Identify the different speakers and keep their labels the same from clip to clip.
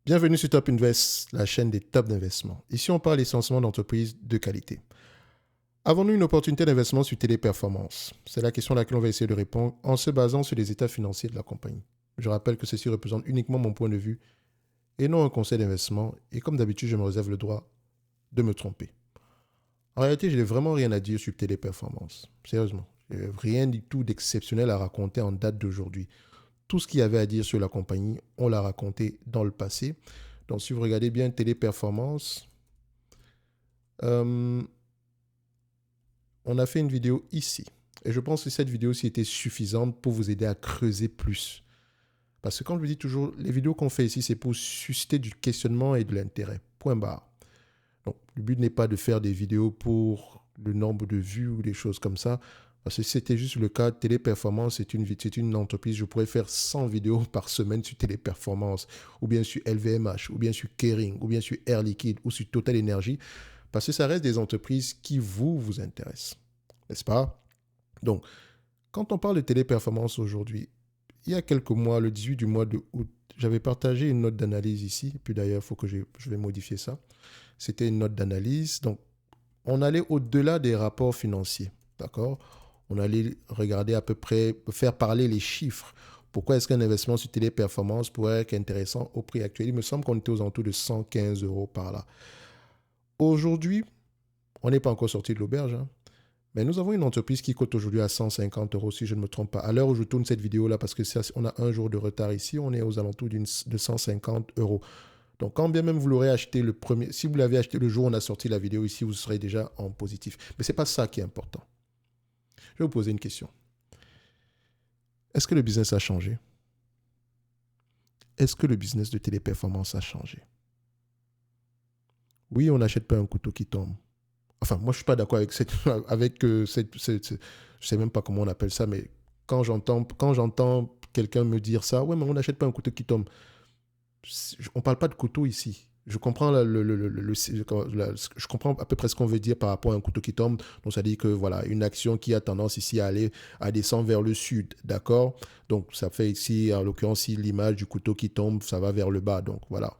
Speaker 1: Bienvenue sur Top Invest, la chaîne des top d'investissement. Ici, on parle essentiellement d'entreprises de qualité. Avons-nous une opportunité d'investissement sur Téléperformance? C'est la question à laquelle on va essayer de répondre en se basant sur les états financiers de la compagnie. Je rappelle que ceci représente uniquement mon point de vue et non un conseil d'investissement. Et comme d'habitude, je me réserve le droit de me tromper. En réalité, je n'ai vraiment rien à dire sur Téléperformance. Sérieusement. Je n'ai rien du tout d'exceptionnel à raconter en date d'aujourd'hui. Tout ce qu'il y avait à dire sur la compagnie, on l'a raconté dans le passé. Donc, si vous regardez bien Téléperformance, on a fait une vidéo ici. Et je pense que cette vidéo-ci était suffisante pour vous aider à creuser plus. Parce que comme je vous dis toujours, les vidéos qu'on fait ici, c'est pour susciter du questionnement et de l'intérêt. Point barre. Donc, le but n'est pas de faire des vidéos pour le nombre de vues ou des choses comme ça. Parce que si c'était juste le cas, Téléperformance, c'est une entreprise, je pourrais faire 100 vidéos par semaine sur Téléperformance, ou bien sur LVMH, ou bien sur Kering, ou bien sur Air Liquide, ou sur Total Energy, parce que ça reste des entreprises qui vous intéressent, n'est-ce pas? Donc, quand on parle de Téléperformance aujourd'hui, il y a quelques mois, le 18 du mois de août, j'avais partagé une note d'analyse ici, et puis d'ailleurs, il faut que je vais modifier ça. C'était une note d'analyse, donc on allait au-delà des rapports financiers, d'accord? On allait regarder à peu près, faire parler les chiffres. Pourquoi est-ce qu'un investissement sur Téléperformance pourrait être intéressant au prix actuel? Il me semble qu'on était aux alentours de 115 euros par là. Aujourd'hui, on n'est pas encore sorti de l'auberge, hein, mais nous avons une entreprise qui cote aujourd'hui à 150 euros, si je ne me trompe pas. À l'heure où je tourne cette vidéo-là, parce que on a un jour de retard ici, on est aux alentours de 150 euros. Donc, quand bien même vous l'aurez acheté le premier, si vous l'avez acheté le jour où on a sorti la vidéo ici, vous serez déjà en positif. Mais ce n'est pas ça qui est important. Je vais vous poser une question. Est-ce que le business a changé? Est-ce que le business de Téléperformance a changé? Oui, on n'achète pas un couteau qui tombe. Enfin, moi, je ne suis pas d'accord avec je ne sais même pas comment on appelle ça, mais quand j'entends quelqu'un me dire ça, ouais, mais on n'achète pas un couteau qui tombe. On ne parle pas de couteau ici. Je comprends, je comprends à peu près ce qu'on veut dire par rapport à un couteau qui tombe. Donc, ça dit que voilà, une action qui a tendance ici à descendre vers le sud. D'accord? Donc, ça fait ici, en l'occurrence, si l'image du couteau qui tombe, ça va vers le bas. Donc, voilà.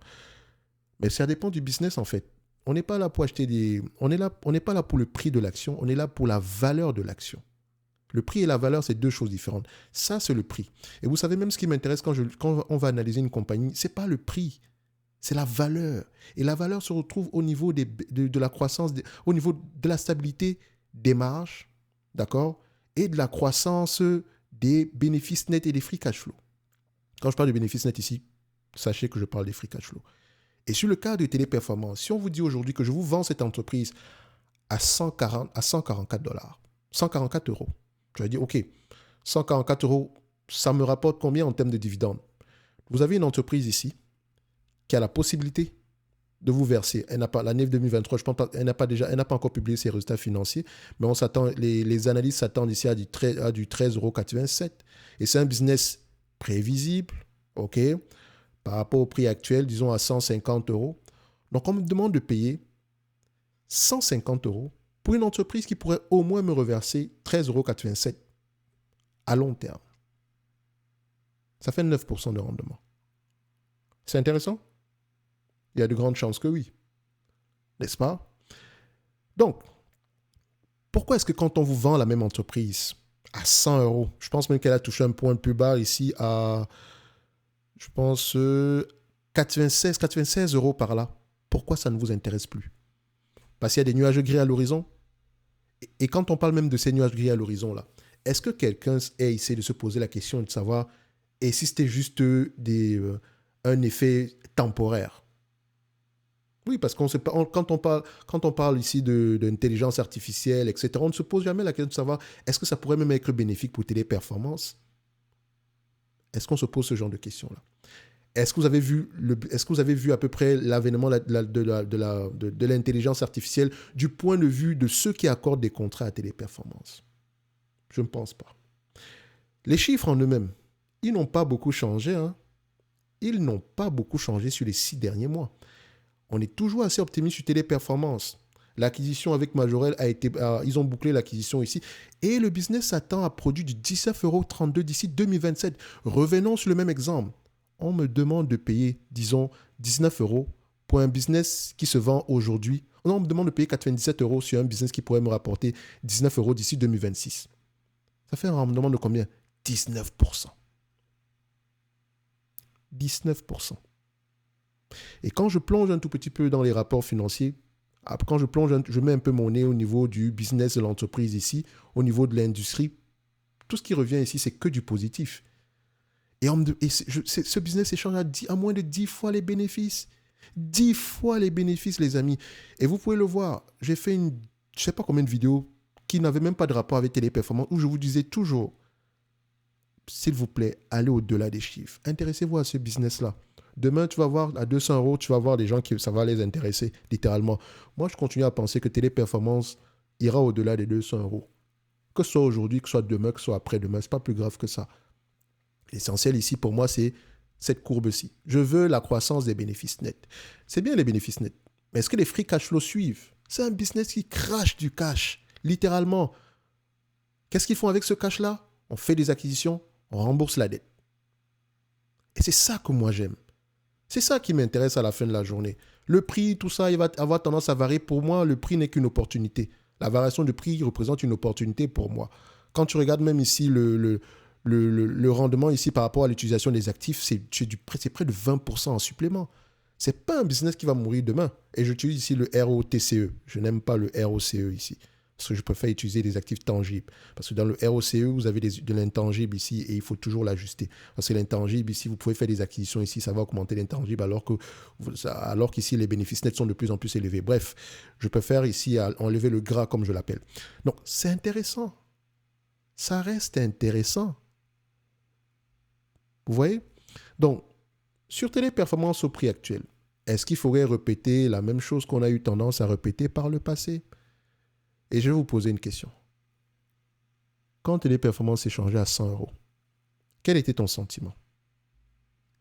Speaker 1: Mais ça dépend du business, en fait. On n'est pas là pour acheter des. On n'est pas là pour le prix de l'action. On est là pour la valeur de l'action. Le prix et la valeur, c'est deux choses différentes. Ça, c'est le prix. Et vous savez, même ce qui m'intéresse quand on va analyser une compagnie, ce n'est pas le prix, c'est la valeur. Et la valeur se retrouve au niveau de la croissance, au niveau de la stabilité des marges, d'accord, et de la croissance des bénéfices nets et des free cash flow. Quand je parle de bénéfices nets ici, sachez que je parle des free cash flow. Et sur le cas de Téléperformance, si on vous dit aujourd'hui que je vous vends cette entreprise à 144 dollars, 144 euros, je vais dire, OK, 144 euros, ça me rapporte combien en termes de dividendes? Vous avez une entreprise ici qui a la possibilité de vous verser. Elle n'a pas, l'année 2023, je pense pas, elle n'a pas encore publié ses résultats financiers, mais les analystes s'attendent ici à du 13,87 €. Et c'est un business prévisible, OK, par rapport au prix actuel, disons à 150 euros. Donc, on me demande de payer 150 euros pour une entreprise qui pourrait au moins me reverser 13,87 € à long terme. Ça fait 9% de rendement. C'est intéressant? Il y a de grandes chances que oui. N'est-ce pas? Donc, pourquoi est-ce que quand on vous vend la même entreprise à 100 euros, je pense même qu'elle a touché un point plus bas ici à, je pense, 96 euros par là, pourquoi ça ne vous intéresse plus? Parce qu'il y a des nuages gris à l'horizon. Et quand on parle même de ces nuages gris à l'horizon là, est-ce que quelqu'un ait essayé de se poser la question de savoir et si c'était juste un effet temporaire? Oui, parce qu'on sait pas, quand on parle ici d'intelligence artificielle, etc., on ne se pose jamais la question de savoir est-ce que ça pourrait même être bénéfique pour Téléperformance? Est-ce qu'on se pose ce genre de questions-là? Est-ce que vous avez vu à peu près l'avènement de l'intelligence artificielle du point de vue de ceux qui accordent des contrats à Téléperformance? Je ne pense pas. Les chiffres en eux-mêmes, ils n'ont pas beaucoup changé. Hein. Ils n'ont pas beaucoup changé sur les 6 derniers mois. On est toujours assez optimiste sur Téléperformance. L'acquisition avec Majorel ils ont bouclé l'acquisition ici. Et le business s'attend à produire du 19,32 € d'ici 2027. Revenons sur le même exemple. on me demande de payer, disons, 19 euros pour un business qui se vend aujourd'hui. On me demande de payer 97 euros sur un business qui pourrait me rapporter 19 euros d'ici 2026. Ça fait un rendement de combien? 19%. 19%. Et quand je plonge un tout petit peu dans les rapports financiers, quand je mets un peu mon nez au niveau du business de l'entreprise ici, au niveau de l'industrie, tout ce qui revient ici, c'est que du positif. Ce business échange à moins de 10 fois les bénéfices. 10 fois les bénéfices, les amis. Et vous pouvez le voir. J'ai fait je ne sais pas combien de vidéos qui n'avaient même pas de rapport avec Téléperformance, où je vous disais toujours, s'il vous plaît, allez au-delà des chiffres. Intéressez-vous à ce business-là. Demain, tu vas voir, à 200 euros, tu vas voir des gens qui ça va les intéresser, littéralement. Moi, je continue à penser que Téléperformance ira au-delà des 200 euros. Que ce soit aujourd'hui, que ce soit demain, que ce soit après-demain, ce n'est pas plus grave que ça. L'essentiel ici, pour moi, c'est cette courbe-ci. Je veux la croissance des bénéfices nets. C'est bien les bénéfices nets, mais est-ce que les free cash flow suivent? C'est un business qui crache du cash, littéralement. Qu'est-ce qu'ils font avec ce cash-là? On fait des acquisitions, on rembourse la dette. Et c'est ça que moi j'aime. C'est ça qui m'intéresse à la fin de la journée. Le prix, tout ça, il va avoir tendance à varier. Pour moi, le prix n'est qu'une opportunité. La variation de prix représente une opportunité pour moi. Quand tu regardes même ici le rendement ici par rapport à l'utilisation des actifs, c'est près de 20% en supplément. Ce n'est pas un business qui va mourir demain. Et j'utilise ici le ROTCE. Je n'aime pas le ROCE ici. Parce que je préfère utiliser des actifs tangibles. Parce que dans le ROCE, vous avez de l'intangible ici et il faut toujours l'ajuster. Parce que l'intangible ici, vous pouvez faire des acquisitions ici, ça va augmenter l'intangible alors qu'ici, les bénéfices nets sont de plus en plus élevés. Bref, je préfère ici enlever le gras comme je l'appelle. Donc, c'est intéressant. Ça reste intéressant. Vous voyez? Donc, sur Téléperformance au prix actuel, est-ce qu'il faudrait répéter la même chose qu'on a eu tendance à répéter par le passé? Et je vais vous poser une question. Quand Téléperformance s'est changé à 100 euros, quel était ton sentiment?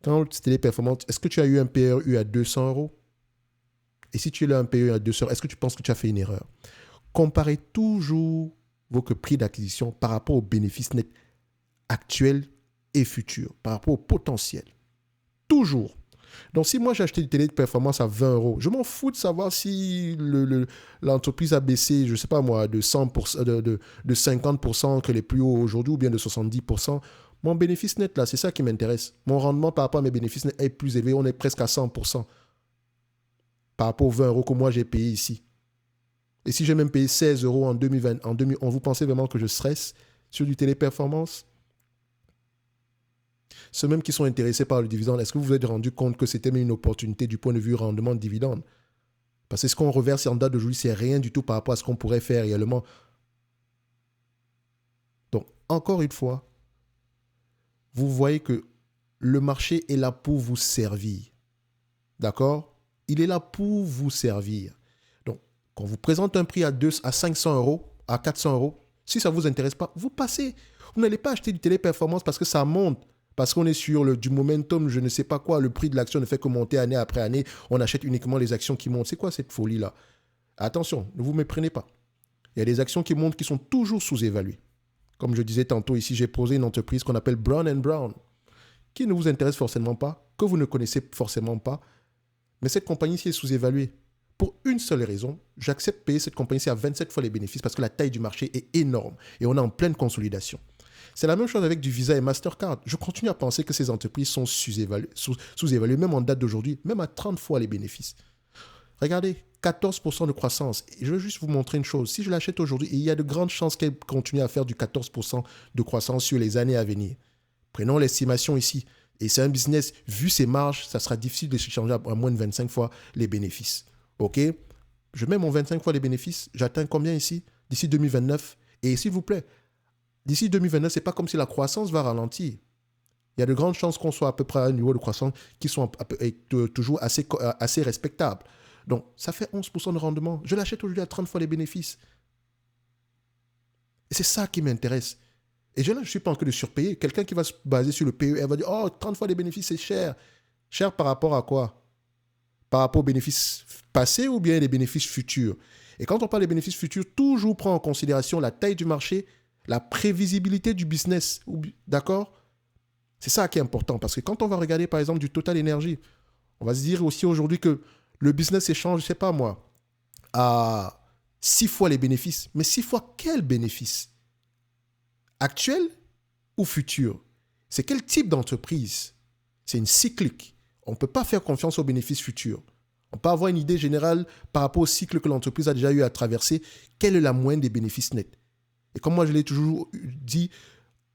Speaker 1: Quand Téléperformance, est-ce que tu as eu un PRU à 200 euros? Et si tu as eu un PRU à 200 euros, est-ce que tu penses que tu as fait une erreur? Comparez toujours votre prix d'acquisition par rapport aux bénéfices nets actuels et futurs, par rapport au potentiel. Toujours. Donc, si moi j'ai acheté du Téléperformance à 20 euros, je m'en fous de savoir si l'entreprise a baissé, je ne sais pas moi, de 100%, de 50% que les plus hauts aujourd'hui ou bien de 70%. Mon bénéfice net, là, c'est ça qui m'intéresse. Mon rendement par rapport à mes bénéfices nets est plus élevé. On est presque à 100% par rapport aux 20 euros que moi j'ai payé ici. Et si j'ai même payé 16 euros en 2020, vous pensez vraiment que je stresse sur du Téléperformance? Ceux même qui sont intéressés par le dividende, est-ce que vous vous êtes rendu compte que c'était même une opportunité du point de vue rendement de dividende? Parce que ce qu'on reverse en date d'aujourd'hui, c'est rien du tout par rapport à ce qu'on pourrait faire réellement. Donc, encore une fois, vous voyez que le marché est là pour vous servir. D'accord? Il est là pour vous servir. Donc, quand on vous présente un prix à 500 euros, à 400 euros, si ça ne vous intéresse pas, vous passez. Vous n'allez pas acheter du Téléperformance parce que ça monte. Parce qu'on est sur du momentum, je ne sais pas quoi, le prix de l'action ne fait que monter année après année, on achète uniquement les actions qui montent. C'est quoi cette folie-là? Attention, ne vous méprenez pas. Il y a des actions qui montent qui sont toujours sous-évaluées. Comme je disais tantôt ici, j'ai posé une entreprise qu'on appelle Brown & Brown, qui ne vous intéresse forcément pas, que vous ne connaissez forcément pas, mais cette compagnie-ci est sous-évaluée. Pour une seule raison, j'accepte de payer cette compagnie-ci à 27 fois les bénéfices parce que la taille du marché est énorme et on est en pleine consolidation. C'est la même chose avec du Visa et Mastercard. Je continue à penser que ces entreprises sont sous-évaluées, même en date d'aujourd'hui, même à 30 fois les bénéfices. Regardez, 14% de croissance. Et je veux juste vous montrer une chose. Si je l'achète aujourd'hui, il y a de grandes chances qu'elle continue à faire du 14% de croissance sur les années à venir. Prenons l'estimation ici. Et c'est un business, vu ses marges, ça sera difficile de se changer à moins de 25 fois les bénéfices. OK? Je mets mon 25 fois les bénéfices. J'atteins combien ici? D'ici 2029. Et s'il vous plaît, d'ici 2029, ce n'est pas comme si la croissance va ralentir. Il y a de grandes chances qu'on soit à peu près à un niveau de croissance qui sont toujours assez respectables. Donc, ça fait 11% de rendement. Je l'achète aujourd'hui à 30 fois les bénéfices. Et c'est ça qui m'intéresse. Et là, je ne suis pas en train de surpayer. Quelqu'un qui va se baser sur le PER va dire « Oh, 30 fois les bénéfices, c'est cher. » Cher par rapport à quoi? Par rapport aux bénéfices passés ou bien les bénéfices futurs? Et quand on parle des bénéfices futurs, toujours prendre en considération la taille du marché, la prévisibilité du business. D'accord? C'est ça qui est important. Parce que quand on va regarder, par exemple, du Total Energy, on va se dire aussi aujourd'hui que le business échange, je ne sais pas moi, à 6 fois les bénéfices. Mais 6 fois quels bénéfices? Actuels ou futurs? C'est quel type d'entreprise? C'est une cyclique. On ne peut pas faire confiance aux bénéfices futurs. On peut avoir une idée générale par rapport au cycle que l'entreprise a déjà eu à traverser. Quelle est la moyenne des bénéfices nets? Et comme moi je l'ai toujours dit,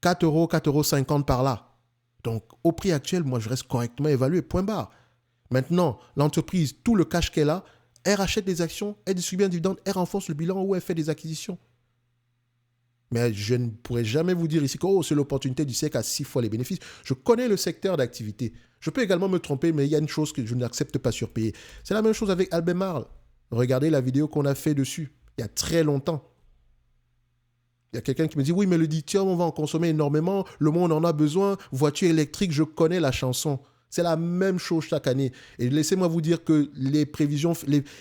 Speaker 1: 4 euros, 4,50 € par là. Donc au prix actuel, moi je reste correctement évalué, point barre. Maintenant, l'entreprise, tout le cash qu'elle a, elle rachète des actions, elle distribue un dividende, elle renforce le bilan ou elle fait des acquisitions. Mais je ne pourrais jamais vous dire ici que c'est l'opportunité du siècle à 6 fois les bénéfices. Je connais le secteur d'activité. Je peux également me tromper, mais il y a une chose que je n'accepte pas surpayer. C'est la même chose avec Albemarle. Regardez la vidéo qu'on a fait dessus, il y a très longtemps. Il y a quelqu'un qui me dit, oui, mais le lithium, on va en consommer énormément, le monde en a besoin, voiture électrique, je connais la chanson. C'est la même chose chaque année. Et laissez-moi vous dire que les prévisions,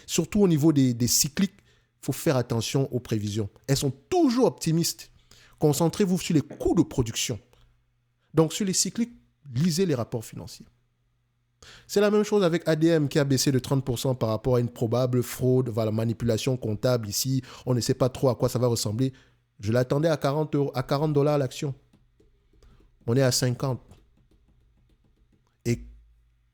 Speaker 1: surtout au niveau des cycliques, il faut faire attention aux prévisions. Elles sont toujours optimistes. Concentrez-vous sur les coûts de production. Donc, sur les cycliques, lisez les rapports financiers. C'est la même chose avec ADM qui a baissé de 30% par rapport à une probable fraude, voilà, manipulation comptable ici. On ne sait pas trop à quoi ça va ressembler. Je l'attendais à 40 €, à 40 $ l'action. On est à 50. Et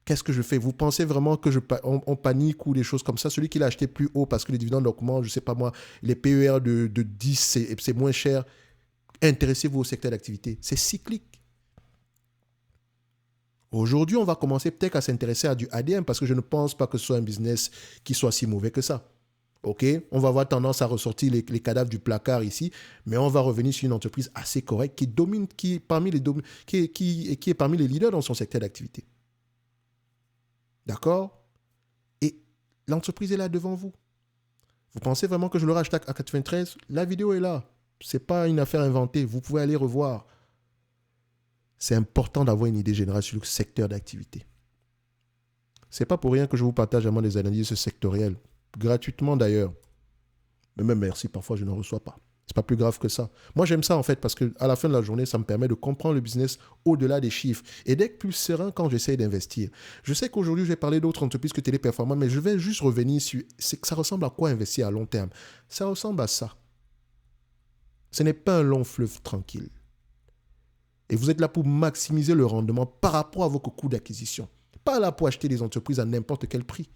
Speaker 1: qu'est-ce que je fais? Vous pensez vraiment que on panique ou des choses comme ça? Celui qui l'a acheté plus haut parce que les dividendes augmentent, je ne sais pas moi, les PER de 10, c'est moins cher. Intéressez-vous au secteur d'activité. C'est cyclique. Aujourd'hui, on va commencer peut-être à s'intéresser à du ADM parce que je ne pense pas que ce soit un business qui soit si mauvais que ça. OK, on va avoir tendance à ressortir les cadavres du placard ici, mais on va revenir sur une entreprise assez correcte qui domine, qui est parmi les leaders dans son secteur d'activité. D'accord? Et l'entreprise est là devant vous. Vous pensez vraiment que je le rachète à 93? La vidéo est là. Ce n'est pas une affaire inventée. Vous pouvez aller revoir. C'est important d'avoir une idée générale sur le secteur d'activité. Ce n'est pas pour rien que je vous partage vraiment des analyses sectorielles. Gratuitement d'ailleurs. Mais même merci, parfois je ne reçois pas. C'est pas plus grave que ça. Moi j'aime ça en fait parce qu'à la fin de la journée, ça me permet de comprendre le business au-delà des chiffres et d'être plus serein quand j'essaie d'investir. Je sais qu'aujourd'hui je vais parler d'autres entreprises que Téléperformance, mais je vais juste revenir sur ça ressemble à quoi investir à long terme. Ça ressemble à ça. Ce n'est pas un long fleuve tranquille. Et vous êtes là pour maximiser le rendement par rapport à vos coûts d'acquisition. Pas là pour acheter des entreprises à n'importe quel prix.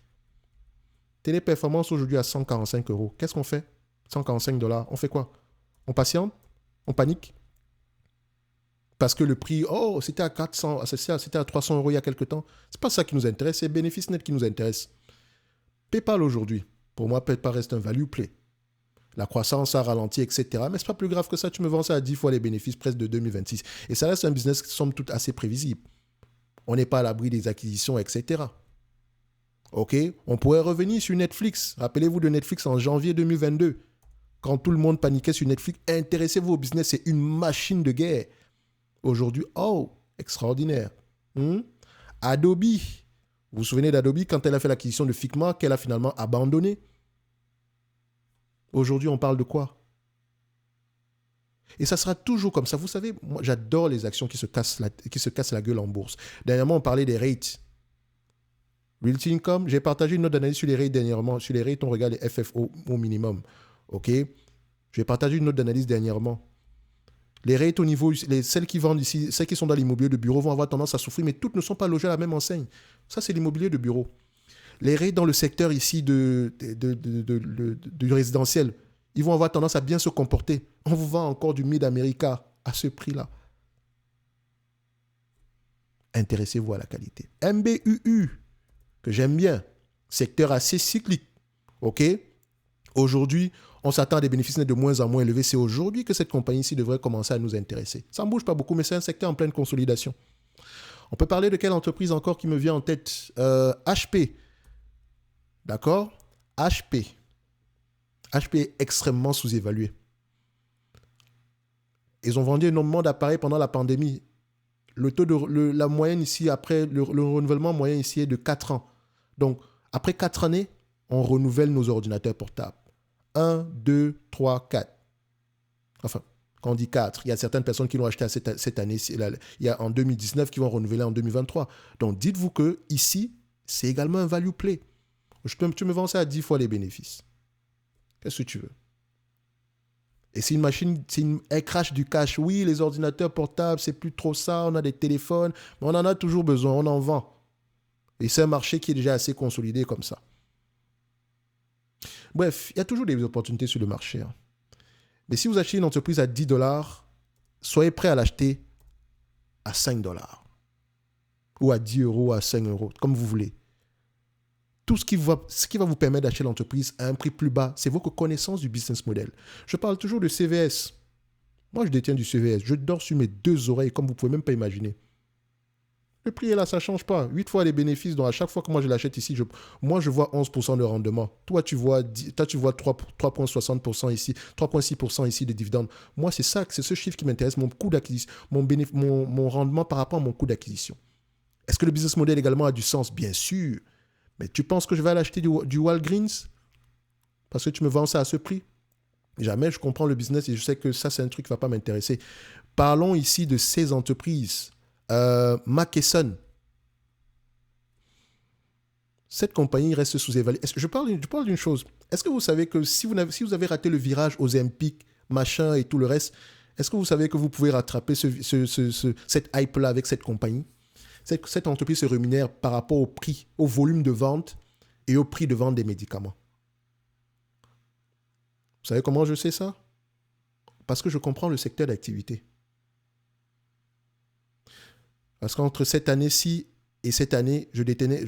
Speaker 1: Téléperformance aujourd'hui à 145 €. Qu'est-ce qu'on fait? 145 $. On fait quoi? On patiente? On panique? Parce que le prix, c'était à 400, c'était à 300 € il y a quelques temps. Ce n'est pas ça qui nous intéresse, c'est les bénéfices nets qui nous intéressent. PayPal aujourd'hui, pour moi, PayPal reste un value play. La croissance a ralenti, etc. Mais ce n'est pas plus grave que ça. Tu me vends ça à 10 fois les bénéfices presque de 2026. Et ça reste un business qui somme toute assez prévisible. On n'est pas à l'abri des acquisitions, etc. OK, on pourrait revenir sur Netflix. Rappelez-vous de Netflix en janvier 2022. Quand tout le monde paniquait sur Netflix, intéressez-vous au business, c'est une machine de guerre. Aujourd'hui, extraordinaire. Adobe, vous vous souvenez d'Adobe quand elle a fait l'acquisition de Figma, qu'elle a finalement abandonné. Aujourd'hui, on parle de quoi? Et ça sera toujours comme ça. Vous savez, moi, j'adore les actions qui se cassent la gueule en bourse. Dernièrement, on parlait des rates. Realty Income, j'ai partagé une note d'analyse sur les rates dernièrement. Sur les rates, on regarde les FFO au minimum. OK? J'ai partagé une note d'analyse dernièrement. Les rates au niveau, celles qui vendent ici, celles qui sont dans l'immobilier de bureau vont avoir tendance à souffrir, mais toutes ne sont pas logées à la même enseigne. Ça, c'est l'immobilier de bureau. Les rates dans le secteur ici du résidentiel, ils vont avoir tendance à bien se comporter. On vous vend encore du Mid-America à ce prix-là. Intéressez-vous à la qualité. MBUU, que j'aime bien, secteur assez cyclique. OK? Aujourd'hui, on s'attend à des bénéfices nets de moins en moins élevés. C'est aujourd'hui que cette compagnie-ci devrait commencer à nous intéresser. Ça ne bouge pas beaucoup, mais c'est un secteur en pleine consolidation. On peut parler de quelle entreprise encore qui me vient en tête? HP. D'accord? HP. HP est extrêmement sous-évalué. Ils ont vendu énormément d'appareils pendant la pandémie. La moyenne ici, après le renouvellement moyen ici est de 4 ans. Donc, après 4 années, on renouvelle nos ordinateurs portables. 1, 2, 3, 4. Enfin, Quand on dit 4, il y a certaines personnes qui l'ont acheté cette année, il y a en 2019 qui vont renouveler en 2023. Donc dites-vous que ici, c'est également un value play. Tu me vends ça à 10 fois les bénéfices. Qu'est-ce que tu veux? Et c'est une machine, elle crache du cash. Oui, les ordinateurs portables, c'est plus trop ça. On a des téléphones, mais on en a toujours besoin. On en vend. Et c'est un marché qui est déjà assez consolidé comme ça. Bref, il y a toujours des opportunités sur le marché. Hein. Mais si vous achetez une entreprise à 10 $, soyez prêt à l'acheter à 5 $. Ou à 10 €, à 5 €, comme vous voulez. Tout ce qui va vous permettre d'acheter l'entreprise à un prix plus bas, c'est votre connaissance du business model. Je parle toujours de CVS. Moi, je détiens du CVS. Je dors sur mes 2 oreilles, comme vous ne pouvez même pas imaginer. Le prix est là, ça ne change pas. 8 fois les bénéfices, donc à chaque fois que moi je l'achète ici, moi je vois 11% de rendement. Toi, tu vois 3,60% ici, 3,6% ici de dividendes. Moi, c'est ce chiffre qui m'intéresse, mon coût d'acquisition, mon rendement par rapport à mon coût d'acquisition. Est-ce que le business model également a du sens? Bien sûr. Mais tu penses que je vais aller acheter du Walgreens parce que tu me vends ça à ce prix? Jamais, je comprends le business et je sais que ça, c'est un truc qui ne va pas m'intéresser. Parlons ici de ces entreprises. McKesson. Cette compagnie reste sous-évaluée. Je parle d'une chose. Est-ce que vous savez que si vous avez raté le virage aux Ozempic, machin et tout le reste, est-ce que vous savez que vous pouvez rattraper cette hype-là avec cette compagnie? Cette entreprise se rémunère par rapport au prix, au volume de vente et au prix de vente des médicaments. Vous savez comment je sais ça? Parce que je comprends le secteur d'activité. Parce qu'entre cette année-ci et cette année, je détenais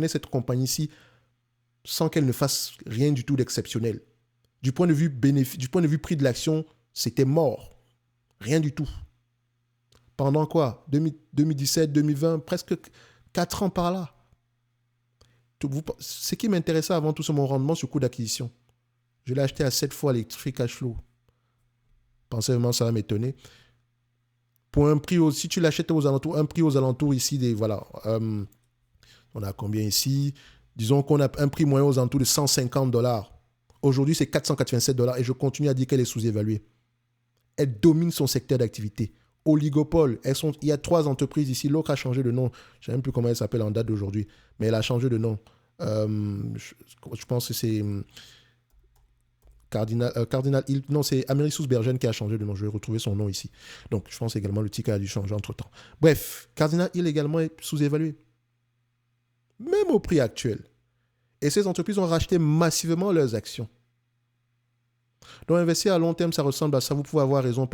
Speaker 1: cette compagnie-ci sans qu'elle ne fasse rien du tout d'exceptionnel. Du point de vue prix de l'action, c'était mort. Rien du tout. Pendant quoi? 2017, 2020, presque 4 ans par là. Ce qui m'intéressait avant tout, c'est mon rendement sur coût d'acquisition. Je l'ai acheté à 7 fois les free cash flow. Pensez vraiment ça va m'étonner. Pour un prix, si tu l'achètes aux alentours, un prix aux alentours ici, voilà. On a combien ici? Disons qu'on a un prix moyen aux alentours de 150 $. Aujourd'hui, c'est 487 $ et je continue à dire qu'elle est sous-évaluée. Elle domine son secteur d'activité. Oligopole. Il y a 3 entreprises ici. L'autre a changé de nom. Je ne sais même plus comment elle s'appelle en date d'aujourd'hui. Mais elle a changé de nom. Je pense que c'est Cardinal Hill. Non, c'est Amerisus Bergen qui a changé de nom. Je vais retrouver son nom ici. Donc, je pense également le ticket a dû changer entre-temps. Bref, Cardinal Hill également est sous-évalué. Même au prix actuel. Et ces entreprises ont racheté massivement leurs actions. Donc, investir à long terme, ça ressemble à ça. Vous pouvez avoir raison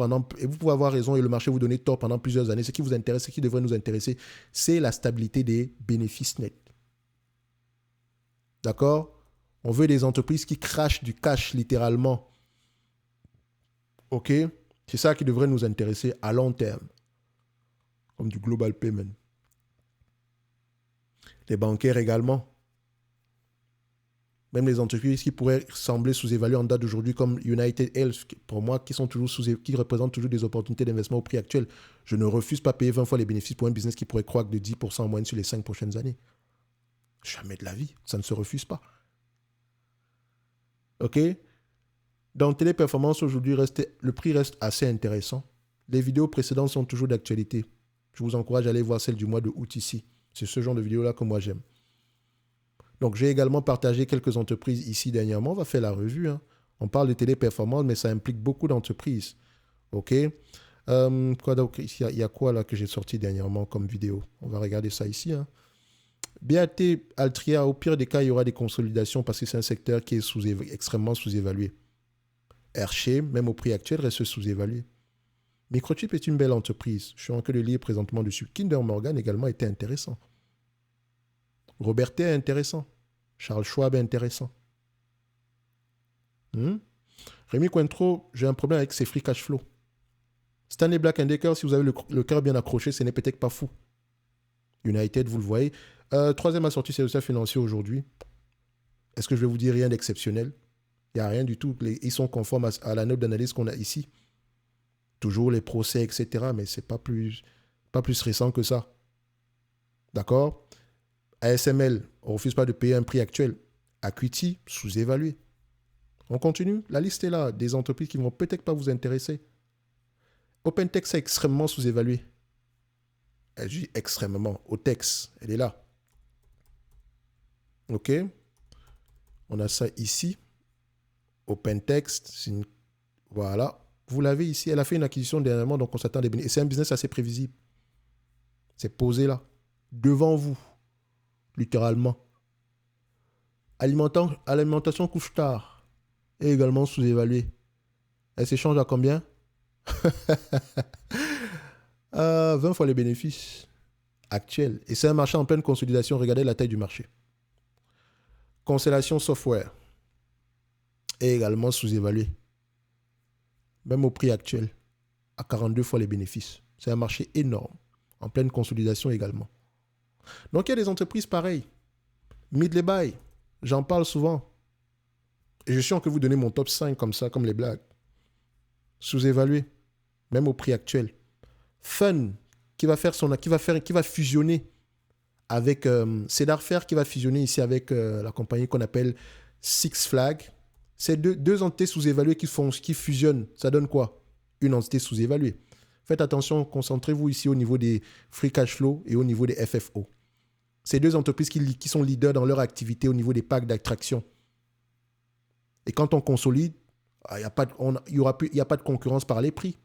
Speaker 1: et le marché vous donner tort pendant plusieurs années. Ce qui vous intéresse, ce qui devrait nous intéresser, c'est la stabilité des bénéfices nets. D'accord? On veut des entreprises qui crachent du cash littéralement. OK? C'est ça qui devrait nous intéresser à long terme. Comme du global payment. Les bancaires également. Même les entreprises qui pourraient sembler sous-évaluées en date d'aujourd'hui, comme United Health, pour moi, qui représentent toujours des opportunités d'investissement au prix actuel. Je ne refuse pas de payer 20 fois les bénéfices pour un business qui pourrait croître de 10% en moyenne sur les 5 prochaines années. Jamais de la vie. Ça ne se refuse pas. OK? Dans Téléperformance, aujourd'hui, le prix reste assez intéressant. Les vidéos précédentes sont toujours d'actualité. Je vous encourage à aller voir celle du mois de août ici. C'est ce genre de vidéo-là que moi j'aime. Donc, j'ai également partagé quelques entreprises ici dernièrement. On va faire la revue. Hein. On parle de Téléperformance, mais ça implique beaucoup d'entreprises. OK? Quoi donc, il y a quoi là que j'ai sorti dernièrement comme vidéo? On va regarder ça ici. Hein. BAT, Altria, au pire des cas, il y aura des consolidations parce que c'est un secteur qui est extrêmement sous-évalué. Hershey, même au prix actuel, reste sous-évalué. Microchip est une belle entreprise. Je suis en train de lire présentement dessus. Kinder Morgan également était intéressant. Robertet est intéressant. Charles Schwab est intéressant. Rémi Cointreau, j'ai un problème avec ses free cash flow. Stanley Black & Decker, si vous avez le cœur bien accroché, ce n'est peut-être pas fou. United, vous le voyez. Troisième a sorti ses résultats financiers aujourd'hui. Est-ce que je vais vous dire rien d'exceptionnel? Il n'y a rien du tout. Ils sont conformes à la note d'analyse qu'on a ici. Toujours les procès, etc. Mais ce n'est pas plus récent que ça. D'accord? ASML, on ne refuse pas de payer un prix actuel. Acuity, sous-évalué. On continue. La liste est là. Des entreprises qui ne vont peut-être pas vous intéresser. OpenText est extrêmement sous-évalué. Elle dit extrêmement. OTEX, elle est là. OK. On a ça ici. OpenText. Voilà. Vous l'avez ici. Elle a fait une acquisition dernièrement, donc on s'attend à des bénéfices. Et c'est un business assez prévisible. C'est posé là. Devant vous. Littéralement. Alimentation couche-tard est également sous-évaluée. Elle s'échange à combien? 20 fois les bénéfices actuels. Et c'est un marché en pleine consolidation. Regardez la taille du marché. Constellation Software est également sous-évaluée. Même au prix actuel, à 42 fois les bénéfices. C'est un marché énorme, en pleine consolidation également. Donc il y a des entreprises pareilles. Midley Buy, j'en parle souvent. Et je suis en train de vous donner mon top 5 comme ça, comme les blagues. Sous-évalué, même au prix actuel. Fun, qui va fusionner avec Cedar Fair, qui va fusionner ici avec la compagnie qu'on appelle Six Flags. C'est deux entités sous-évaluées qui fusionnent. Ça donne quoi? Une entité sous-évaluée. Faites attention, concentrez-vous ici au niveau des free cash flow et au niveau des FFO. C'est deux entreprises qui sont leaders dans leur activité au niveau des packs d'attraction. Et quand on consolide, il n'y a pas de concurrence par les prix.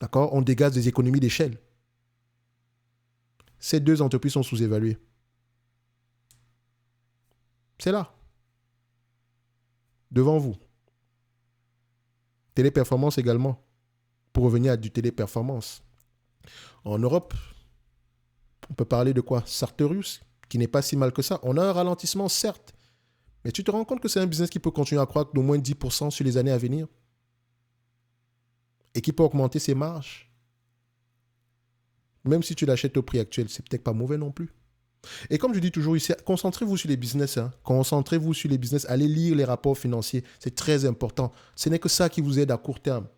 Speaker 1: D'accord? On dégage des économies d'échelle. Ces deux entreprises sont sous-évaluées. C'est là. Devant vous. Téléperformance également. Pour revenir à du téléperformance. En Europe, on peut parler de quoi? Sartorius, qui n'est pas si mal que ça. On a un ralentissement, certes. Mais tu te rends compte que c'est un business qui peut continuer à croître d'au moins 10% sur les années à venir? Et qui peut augmenter ses marges? Même si tu l'achètes au prix actuel, c'est peut-être pas mauvais non plus. Et comme je dis toujours ici, concentrez-vous sur les business. Concentrez-vous sur les business. Allez lire les rapports financiers. C'est très important. Ce n'est que ça qui vous aide à court terme.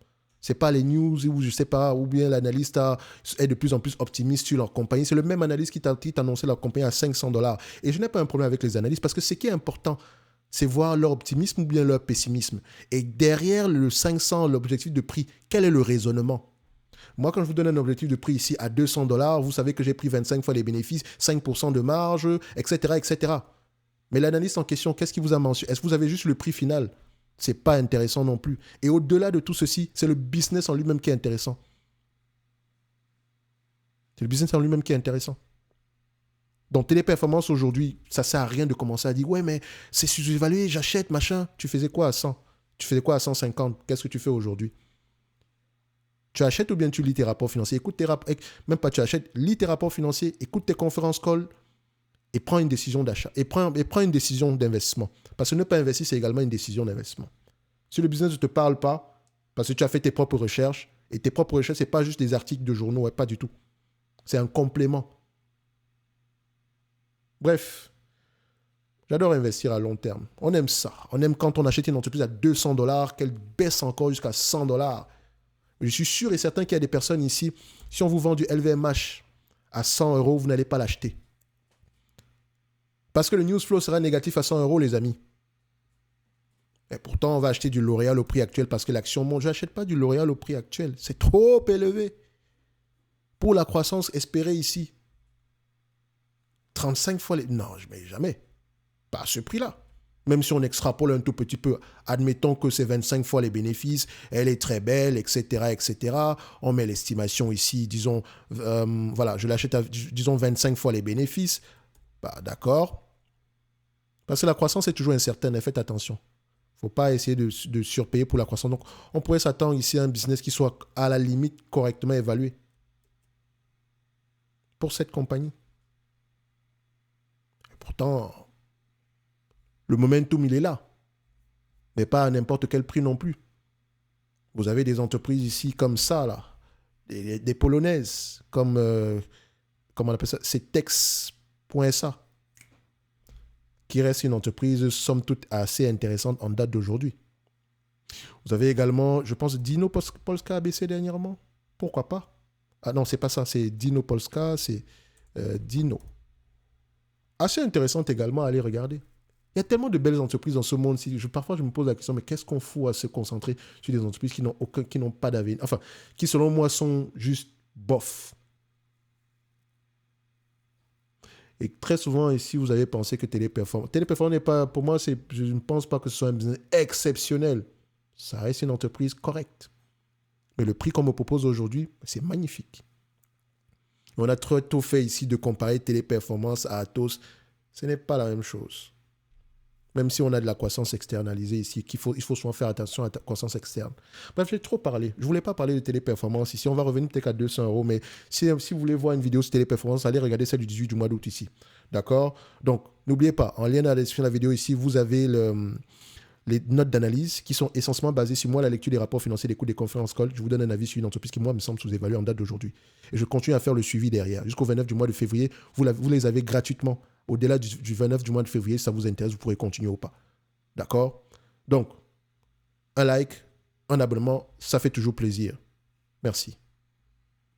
Speaker 1: Ce n'est pas les news ou je sais pas, ou bien l'analyste est de plus en plus optimiste sur leur compagnie. C'est le même analyste qui t'a annoncé leur compagnie à $500. Et je n'ai pas un problème avec les analystes parce que ce qui est important, c'est voir leur optimisme ou bien leur pessimisme. Et derrière le 500, l'objectif de prix, quel est le raisonnement? Moi, quand je vous donne un objectif de prix ici à $200, vous savez que j'ai pris 25 fois les bénéfices, 5% de marge, etc., etc. Mais l'analyste en question, qu'est-ce qu'il vous a mentionné? Est-ce que vous avez juste le prix final? Ce n'est pas intéressant non plus. Et au-delà de tout ceci, c'est le business en lui-même qui est intéressant. C'est le business en lui-même qui est intéressant. Donc, téléperformance aujourd'hui, ça ne sert à rien de commencer à dire « Ouais, mais c'est sous-évalué, j'achète, machin. » Tu faisais quoi à 100? Tu faisais quoi à 150? Qu'est-ce que tu fais aujourd'hui? Tu achètes ou bien tu lis tes rapports financiers? Écoute tes rapports, même pas tu achètes, lis tes rapports financiers, écoute tes conférences calls et prends une décision d'achat. Et prends une décision d'investissement. Parce que ne pas investir, c'est également une décision d'investissement. Si le business ne te parle pas, parce que tu as fait tes propres recherches, et tes propres recherches, ce n'est pas juste des articles de journaux, ouais, pas du tout. C'est un complément. Bref, j'adore investir à long terme. On aime ça. On aime quand on achète une entreprise à $200, qu'elle baisse encore jusqu'à $100. Je suis sûr et certain qu'il y a des personnes ici, si on vous vend du LVMH à 100 €, vous n'allez pas l'acheter. Parce que le news flow sera négatif à 100 €, les amis. Et pourtant, on va acheter du L'Oréal au prix actuel parce que l'action monte. Je n'achète pas du L'Oréal au prix actuel. C'est trop élevé. Pour la croissance espérée ici. 35 fois les... Non, je ne mets jamais. Pas à ce prix-là. Même si on extrapole un tout petit peu, admettons que c'est 25 fois les bénéfices, elle est très belle, etc., etc. On met l'estimation ici, disons, voilà, je l'achète à, disons, 25 fois les bénéfices. Bah, d'accord. Parce que la croissance est toujours incertaine, faites attention. Il ne faut pas essayer de surpayer pour la croissance. Donc, on pourrait s'attendre ici à un business qui soit à la limite correctement évalué pour cette compagnie. Et pourtant... le momentum, il est là. Mais pas à n'importe quel prix non plus. Vous avez des entreprises ici comme ça, là. Des polonaises, comme, comment on appelle ça? C'est Tex.sa, qui reste une entreprise, somme toute, assez intéressante en date d'aujourd'hui. Vous avez également, je pense, Dino Polska a baissé dernièrement. Pourquoi pas? Ah non, c'est pas ça, c'est Dino Polska, c'est Dino. Assez intéressante également à aller regarder. Il y a tellement de belles entreprises dans ce monde-ci. Parfois, je me pose la question, mais qu'est-ce qu'on fout à se concentrer sur des entreprises qui n'ont pas d'avenir, enfin, qui selon moi sont juste bof. Et très souvent, ici, vous avez pensé que Téléperformance n'est pas, pour moi, je ne pense pas que ce soit un business exceptionnel. Ça reste une entreprise correcte. Mais le prix qu'on me propose aujourd'hui, c'est magnifique. On a trop tôt fait ici de comparer Téléperformance à Atos. Ce n'est pas la même chose. Même si on a de la croissance externalisée ici, il faut souvent faire attention à la croissance externe. Bref, j'ai trop parlé. Je ne voulais pas parler de Téléperformance ici. On va revenir peut-être à 200 €. Mais si vous voulez voir une vidéo sur Téléperformance, allez regarder celle du 18 du mois d'août ici. D'accord? Donc, n'oubliez pas, en lien dans la description de la vidéo ici, vous avez les notes d'analyse qui sont essentiellement basées sur moi, la lecture des rapports financiers, des coûts des conférences call. Je vous donne un avis sur une entreprise qui, moi, me semble sous-évaluée en date d'aujourd'hui. Et je continue à faire le suivi derrière. Jusqu'au 29 du mois de février, vous les avez gratuitement. Au-delà du 29 du mois de février, si ça vous intéresse, vous pourrez continuer ou pas. D'accord? Donc, un like, un abonnement, ça fait toujours plaisir. Merci.